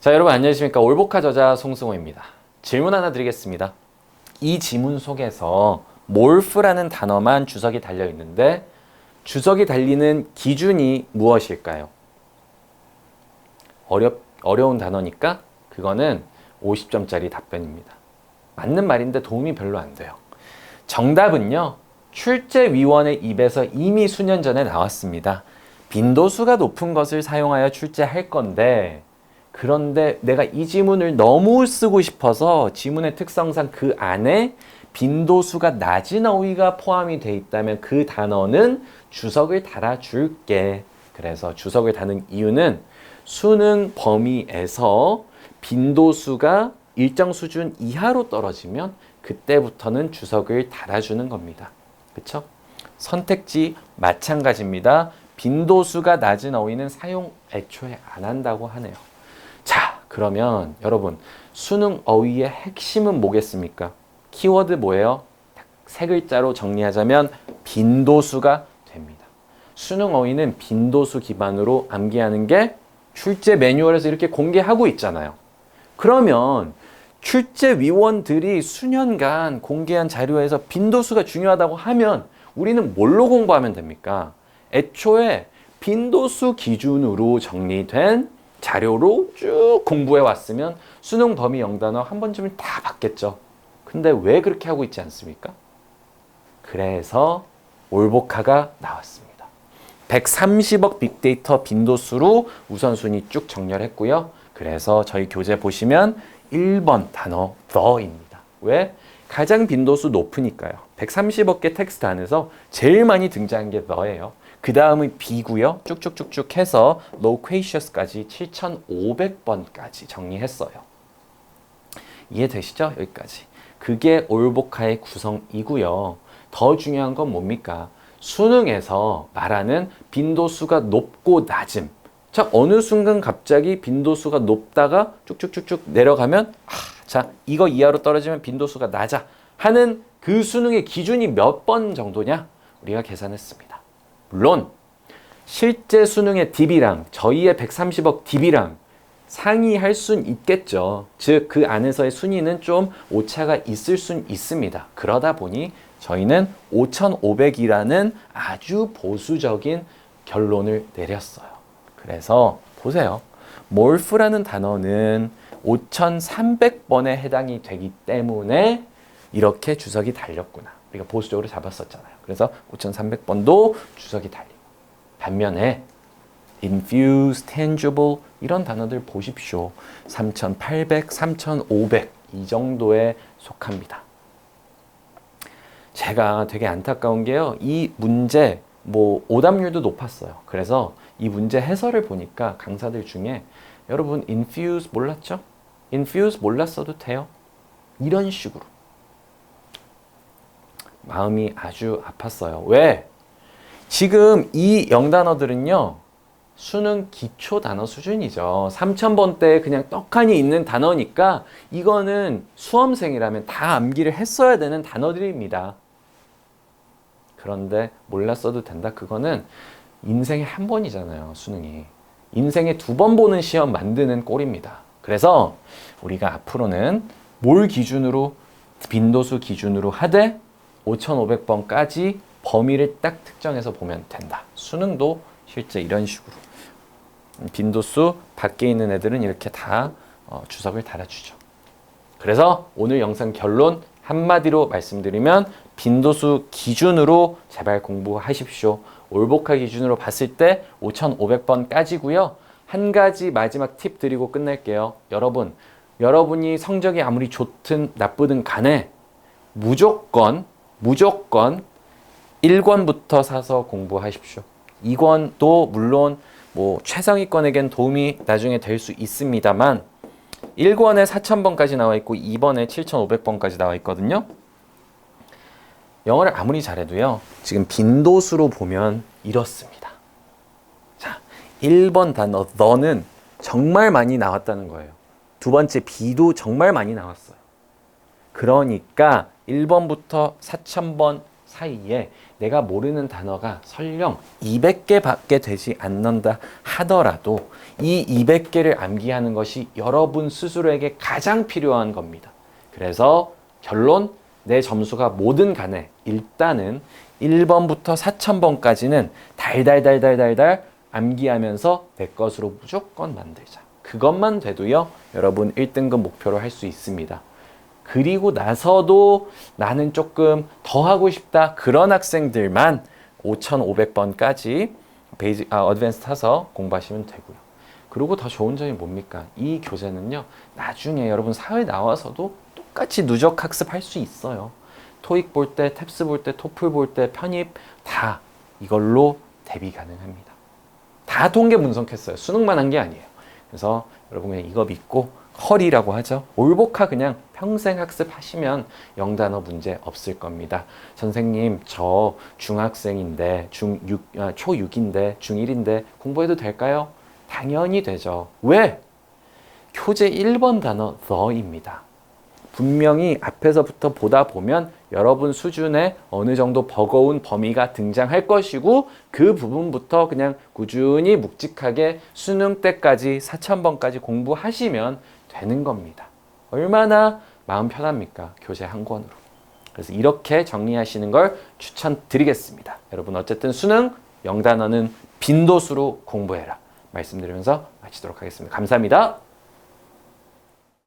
자, 여러분 안녕하십니까. 올보카 저자 송승호입니다. 질문 하나 드리겠습니다. 이 지문 속에서 morph라는 단어만 주석이 달려 있는데 주석이 달리는 기준이 무엇일까요? 어려운 단어니까 그거는 50점짜리 답변입니다. 맞는 말인데 도움이 별로 안 돼요. 정답은요, 출제위원의 입에서 이미 수년 전에 나왔습니다. 빈도수가 높은 것을 사용하여 출제할 건데, 그런데 내가 이 지문을 너무 쓰고 싶어서 지문의 특성상 그 안에 빈도수가 낮은 어휘가 포함이 돼 있다면 그 단어는 주석을 달아줄게. 그래서 주석을 다는 이유는 수능 범위에서 빈도수가 일정 수준 이하로 떨어지면 그때부터는 주석을 달아주는 겁니다. 그쵸? 선택지 마찬가지입니다. 빈도수가 낮은 어휘는 사용 애초에 안 한다고 하네요. 자, 그러면 여러분 수능 어휘의 핵심은 뭐겠습니까? 키워드 뭐예요? 세 글자로 정리하자면 빈도수가 됩니다. 수능 어휘는 빈도수 기반으로 암기하는 게 출제 매뉴얼에서 이렇게 공개하고 있잖아요. 그러면 출제위원들이 수년간 공개한 자료에서 빈도수가 중요하다고 하면 우리는 뭘로 공부하면 됩니까? 애초에 빈도수 기준으로 정리된 자료로 쭉 공부해 왔으면 수능 범위 영단어 한 번쯤은 다 봤겠죠. 근데 왜 그렇게 하고 있지 않습니까? 그래서 올보카가 나왔습니다. 130억 빅데이터 빈도수로 우선순위 쭉 정렬했고요. 그래서 저희 교재 보시면 1번 단어 the입니다. 왜? 가장 빈도수 높으니까요. 130억 개 텍스트 안에서 제일 많이 등장한 게 the예요. 그 다음은 B고요. 쭉쭉쭉쭉 해서 loquacious까지 7,500번까지 정리했어요. 이해되시죠? 여기까지. 그게 올보카의 구성이고요. 더 중요한 건 뭡니까? 수능에서 말하는 빈도수가 높고 낮음. 자, 어느 순간 갑자기 빈도수가 높다가 쭉쭉쭉쭉 내려가면 자, 이거 이하로 떨어지면 빈도수가 낮아 하는 그 수능의 기준이 몇 번 정도냐? 우리가 계산했습니다. 물론 실제 수능의 DB랑 저희의 130억 DB랑 상이할 순 있겠죠. 즉 그 안에서의 순위는 좀 오차가 있을 순 있습니다. 그러다 보니 저희는 5,500이라는 아주 보수적인 결론을 내렸어요. 그래서 보세요. morph라는 단어는 5,300번에 해당이 되기 때문에 이렇게 주석이 달렸구나. 우리가 보수적으로 잡았었잖아요. 그래서 5,300번도 주석이 달리고. 반면에 infuse, tangible 이런 단어들 보십시오. 3,800, 3,500 이 정도에 속합니다. 제가 되게 안타까운 게요. 이 문제 오답률도 높았어요. 그래서 이 문제 해설을 보니까 강사들 중에 여러분 infuse 몰랐죠? infuse 몰랐어도 돼요. 이런 식으로. 마음이 아주 아팠어요. 왜? 지금 이 영단어들은요. 수능 기초 단어 수준이죠. 3,000번대에 그냥 떡하니 있는 단어니까 이거는 수험생이라면 다 암기를 했어야 되는 단어들입니다. 그런데 몰랐어도 된다. 그거는 인생에 한 번이잖아요. 수능이. 인생에 2번 보는 시험 만드는 꼴입니다. 그래서 우리가 앞으로는 뭘 기준으로 빈도수 기준으로 하되 5,500번까지 범위를 딱 특정해서 보면 된다. 수능도 실제 이런 식으로 빈도수 밖에 있는 애들은 이렇게 다 주석을 달아주죠. 그래서 오늘 영상 결론 한마디로 말씀드리면 빈도수 기준으로 제발 공부하십시오. 올보카 기준으로 봤을 때 5,500번까지고요. 한 가지 마지막 팁 드리고 끝낼게요. 여러분이 성적이 아무리 좋든 나쁘든 간에 무조건 1권부터 사서 공부하십시오. 2권도 물론 최상위권에겐 도움이 나중에 될 수 있습니다만 1권에 4,000번까지 나와 있고 2번에 7,500번까지 나와 있거든요. 영어를 아무리 잘해도요. 지금 빈도수로 보면 이렇습니다. 자, 1번 단어 the는 정말 많이 나왔다는 거예요. 두 번째 B도 정말 많이 나왔어요. 그러니까 1번부터 4,000번 사이에 내가 모르는 단어가 설령 200개밖에 되지 않는다 하더라도 이 200개를 암기하는 것이 여러분 스스로에게 가장 필요한 겁니다. 그래서 결론, 내 점수가 뭐든 간에 일단은 1번부터 4000번까지는 달달달달달달 암기하면서 내 것으로 무조건 만들자. 그것만 돼도요, 여러분 1등급 목표로 할 수 있습니다. 그리고 나서도 나는 조금 더 하고 싶다. 그런 학생들만 5500번까지 어드밴스 타서 공부하시면 되고요. 그리고 더 좋은 점이 뭡니까? 이 교재는요, 나중에 여러분 사회 나와서도 똑같이 누적 학습할 수 있어요. 토익 볼 때, 탭스 볼 때, 토플 볼 때, 편입 다 이걸로 대비 가능합니다. 다 통계 분석했어요. 수능만 한 게 아니에요. 그래서 여러분 그냥 이거 믿고 헐이라고 하죠. 올복화 그냥 평생 학습하시면 0단어 문제 없을 겁니다. 선생님 저 중학생인데 초6인데 중1인데 공부해도 될까요? 당연히 되죠. 왜? 교재 1번 단어 the입니다. 분명히 앞에서부터 보다 보면 여러분 수준에 어느 정도 버거운 범위가 등장할 것이고 그 부분부터 그냥 꾸준히 묵직하게 수능 때까지 4000번까지 공부하시면 되는 겁니다. 얼마나 마음 편합니까? 교재 한 권으로. 그래서 이렇게 정리하시는 걸 추천드리겠습니다. 여러분 어쨌든 수능 0단어는 빈도수로 공부해라. 말씀드리면서 마치도록 하겠습니다. 감사합니다.